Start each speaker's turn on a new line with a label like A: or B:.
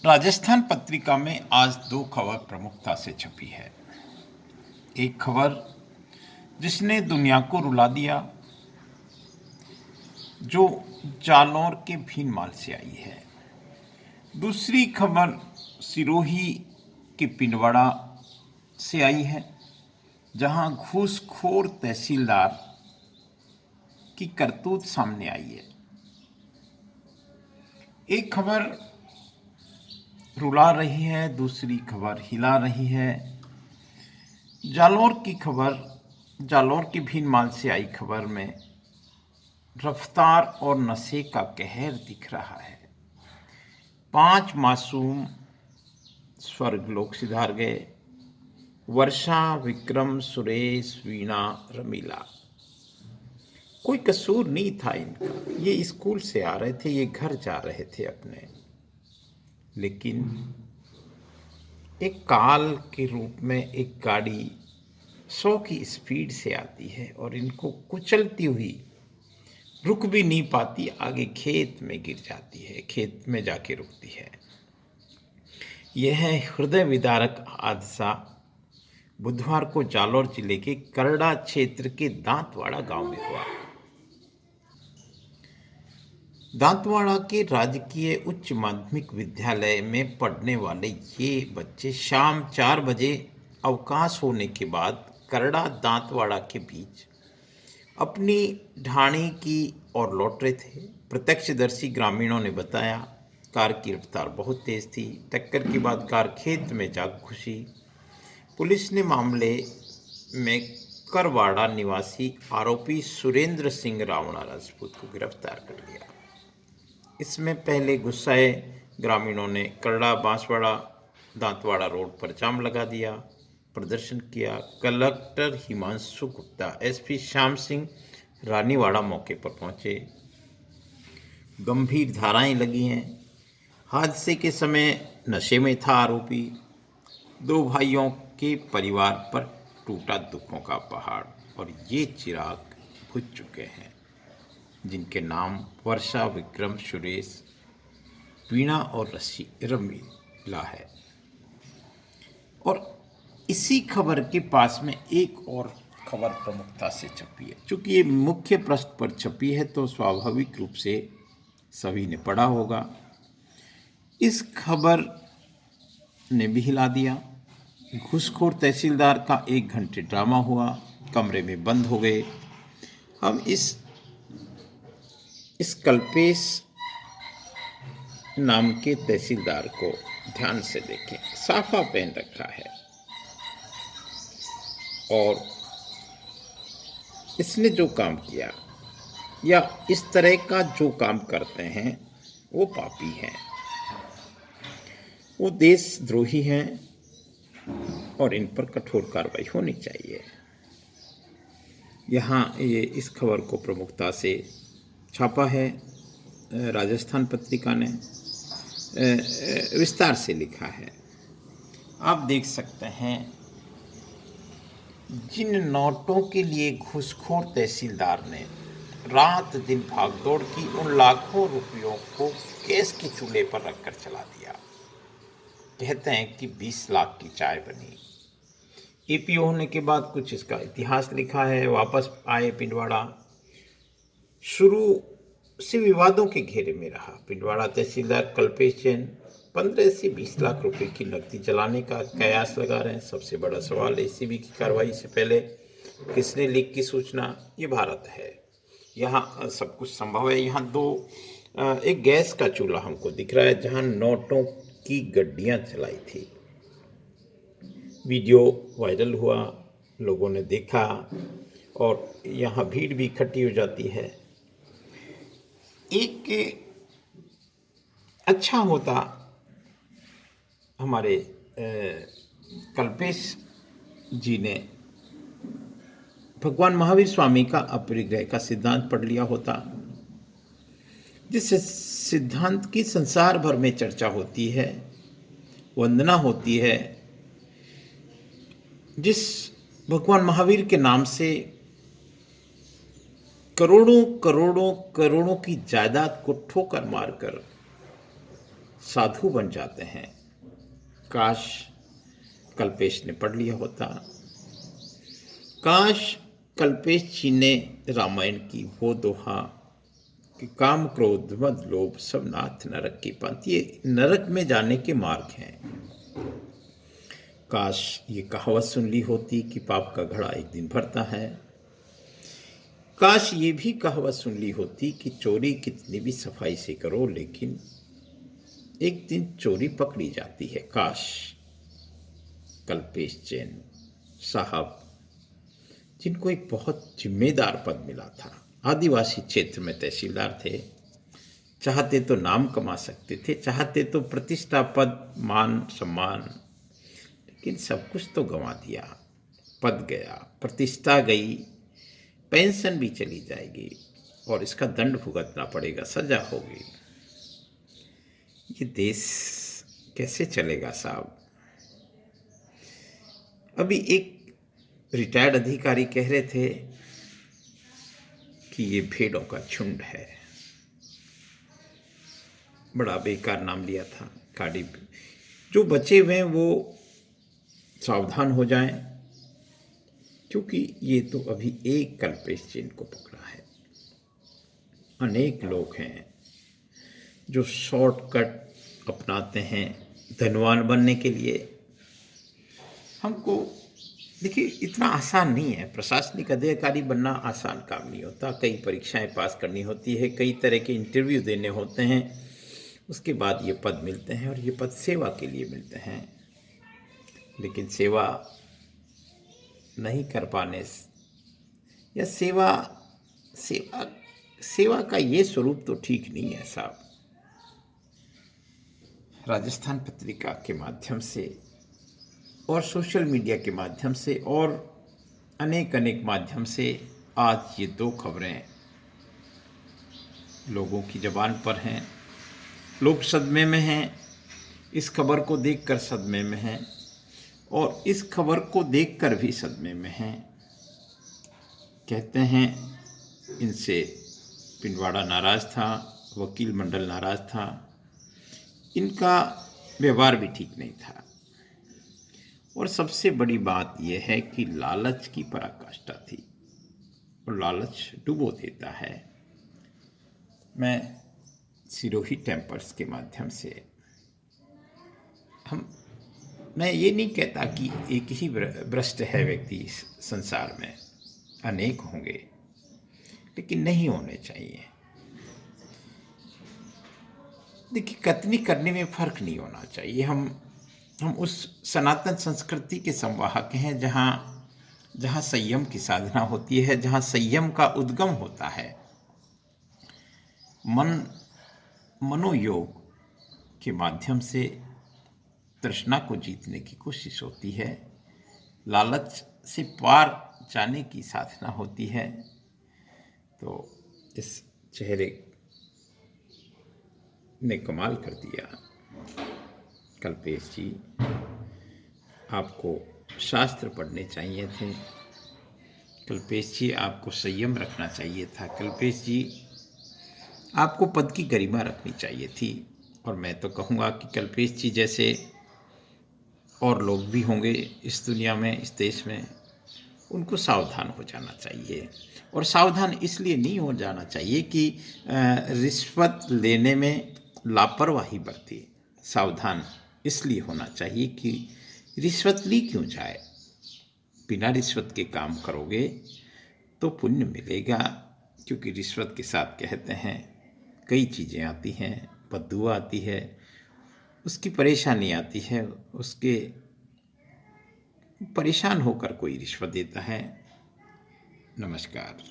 A: राजस्थान पत्रिका में आज दो खबर प्रमुखता से छपी है। एक खबर जिसने दुनिया को रुला दिया, जो जालौर के भीनमाल से आई है। दूसरी खबर सिरोही के पिंडवाड़ा से आई है, जहां घूसखोर तहसीलदार की करतूत सामने आई है। एक खबर रुला रही है, दूसरी खबर हिला रही है। जालौर की खबर, जालौर की भीनमाल से आई खबर में रफ्तार और नशे का कहर दिख रहा है। 5 मासूम स्वर्गलोक सिधार गए। वर्षा, विक्रम, सुरेश, वीणा, रमीला, कोई कसूर नहीं था इनका। ये स्कूल से आ रहे थे, ये घर जा रहे थे अपने, लेकिन एक काल के रूप में एक गाड़ी 100 की स्पीड से आती है और इनको कुचलती हुई रुक भी नहीं पाती, आगे खेत में गिर जाती है, खेत में जाके रुकती है। यह हृदय विदारक हादसा बुधवार को जालौर जिले के करड़ा क्षेत्र के दांतवाड़ा गांव में हुआ। दांतवाड़ा के राजकीय उच्च माध्यमिक विद्यालय में पढ़ने वाले ये बच्चे शाम 4 बजे अवकाश होने के बाद करड़ा दांतवाड़ा के बीच अपनी ढाणी की ओर लौट रहे थे। प्रत्यक्षदर्शी ग्रामीणों ने बताया, कार की रफ्तार बहुत तेज थी। टक्कर के बाद कार खेत में जा घुसी। पुलिस ने मामले में करवाड़ा निवासी आरोपी सुरेंद्र सिंह रावणा राजपूत को गिरफ्तार कर लिया। इसमें पहले गुस्साए ग्रामीणों ने करड़ा बांसवाड़ा दांतवाड़ा रोड पर जाम लगा दिया, प्रदर्शन किया। कलेक्टर हिमांशु गुप्ता, एसपी श्याम सिंह रानीवाड़ा मौके पर पहुंचे। गंभीर धाराएं लगी हैं। हादसे के समय नशे में था आरोपी। 2 भाइयों के परिवार पर टूटा दुखों का पहाड़ और ये चिराग बुझ चुके हैं, जिनके नाम वर्षा, विक्रम, सुरेश, वीणा और रमीला है। और इसी खबर के पास में एक और खबर प्रमुखता से छपी है। चूंकि ये मुख्य पृष्ठ पर छपी है तो स्वाभाविक रूप से सभी ने पढ़ा होगा। इस खबर ने भी हिला दिया। घूसखोर तहसीलदार का 1 घंटे ड्रामा हुआ, कमरे में बंद हो गए। हम इस कल्पेश नाम के तहसीलदार को ध्यान से देखें। साफा पहन रखा है और इसने जो काम किया या इस तरह का जो काम करते हैं वो पापी हैं, वो देशद्रोही हैं और इन पर कठोर कार्रवाई होनी चाहिए। यहाँ ये इस खबर को प्रमुखता से छापा है। राजस्थान पत्रिका ने विस्तार से लिखा है। आप देख सकते हैं, जिन नोटों के लिए घूसखोर तहसीलदार ने रात दिन भागदौड़ की, उन लाखों रुपयों को गैस के चूल्हे पर रखकर चला दिया। कहते हैं कि 20 लाख की चाय बनी। एपीओ होने के बाद कुछ इसका इतिहास लिखा है। वापस आए पिंडवाड़ा, शुरू से विवादों के घेरे में रहा। पिंडवाड़ा तहसीलदार कल्पेश जैन 15 से 20 लाख रुपए की नकदी चलाने का कयास लगा रहे हैं। सबसे बड़ा सवाल, एसीबी की कार्रवाई से पहले किसने लीक की सूचना? ये भारत है, यहाँ सब कुछ संभव है। यहाँ एक गैस का चूल्हा हमको दिख रहा है जहाँ नोटों की गड्डियाँ चलाई थी। वीडियो वायरल हुआ, लोगों ने देखा और यहाँ भीड़ भी इकट्ठी हो जाती है। एक अच्छा होता, हमारे कल्पेश जी ने भगवान महावीर स्वामी का अपरिग्रह का सिद्धांत पढ़ लिया होता, जिस सिद्धांत की संसार भर में चर्चा होती है, वंदना होती है, जिस भगवान महावीर के नाम से करोड़ों करोड़ों करोड़ों की जायदाद को ठोकर मारकर साधु बन जाते हैं। काश कल्पेश ने पढ़ लिया होता। काश कल्पेश जी ने रामायण की वो दोहा कि काम क्रोध मद लोभ सब नाथ नरक की पंथ, ये नरक में जाने के मार्ग हैं। काश ये कहावत सुन ली होती कि पाप का घड़ा एक दिन भरता है। काश ये भी कहावत सुन ली होती कि चोरी कितनी भी सफाई से करो लेकिन एक दिन चोरी पकड़ी जाती है। काश कल्पेश जैन साहब, जिनको एक बहुत जिम्मेदार पद मिला था, आदिवासी क्षेत्र में तहसीलदार थे, चाहते तो नाम कमा सकते थे, चाहते तो प्रतिष्ठा, पद, मान, सम्मान, लेकिन सब कुछ तो गंवा दिया। पद गया, प्रतिष्ठा गई, पेंशन भी चली जाएगी और इसका दंड भुगतना पड़ेगा, सजा होगी। ये देश कैसे चलेगा साहब? अभी एक रिटायर्ड अधिकारी कह रहे थे कि ये भेड़ों का झुंड है। बड़ा बेकार नाम लिया था। गाड़ी जो बचे हुए हैं वो सावधान हो जाएं, क्योंकि ये तो अभी एक कल्पेश जैन को पकड़ा है। अनेक लोग हैं जो शॉर्टकट अपनाते हैं धनवान बनने के लिए। हमको देखिए, इतना आसान नहीं है। प्रशासनिक अधिकारी बनना आसान काम नहीं होता। कई परीक्षाएं पास करनी होती है, कई तरह के इंटरव्यू देने होते हैं, उसके बाद ये पद मिलते हैं और ये पद सेवा के लिए मिलते हैं। लेकिन सेवा नहीं कर पाने या सेवा का ये स्वरूप तो ठीक नहीं है साहब। राजस्थान पत्रिका के माध्यम से और सोशल मीडिया के माध्यम से और अनेक माध्यम से आज ये दो खबरें लोगों की ज़बान पर हैं। लोग सदमे में हैं, इस खबर को देखकर सदमे में हैं और इस खबर को देखकर भी सदमे में हैं। कहते हैं इनसे पिंडवाड़ा नाराज़ था, वकील मंडल नाराज़ था, इनका व्यवहार भी ठीक नहीं था। और सबसे बड़ी बात यह है कि लालच की पराकाष्ठा थी और लालच डुबो देता है। मैं सिरोही टेम्पर्स के माध्यम से मैं ये नहीं कहता कि एक ही भ्रष्ट है व्यक्ति इस संसार में, अनेक होंगे, लेकिन नहीं होने चाहिए। देखिए, कथनी करने में फर्क नहीं होना चाहिए। हम उस सनातन संस्कृति के संवाहक हैं जहाँ संयम की साधना होती है, जहाँ संयम का उद्गम होता है। मनोयोग के माध्यम से तृष्णा को जीतने की कोशिश होती है, लालच से पार जाने की साधना होती है। तो इस चेहरे ने कमाल कर दिया। कल्पेश जी, आपको शास्त्र पढ़ने चाहिए थे। कल्पेश जी, आपको संयम रखना चाहिए था। कल्पेश जी, आपको पद की गरिमा रखनी चाहिए थी। और मैं तो कहूँगा कि कल्पेश जी जैसे और लोग भी होंगे इस दुनिया में, इस देश में, उनको सावधान हो जाना चाहिए। और सावधान इसलिए नहीं हो जाना चाहिए कि रिश्वत लेने में लापरवाही बरती। सावधान इसलिए होना चाहिए कि रिश्वत ली क्यों जाए। बिना रिश्वत के काम करोगे तो पुण्य मिलेगा, क्योंकि रिश्वत के साथ कहते हैं कई चीज़ें आती हैं। बद्दुआ आती है, उसकी परेशानी आती है, उसके परेशान होकर कोई रिश्वत देता है। नमस्कार।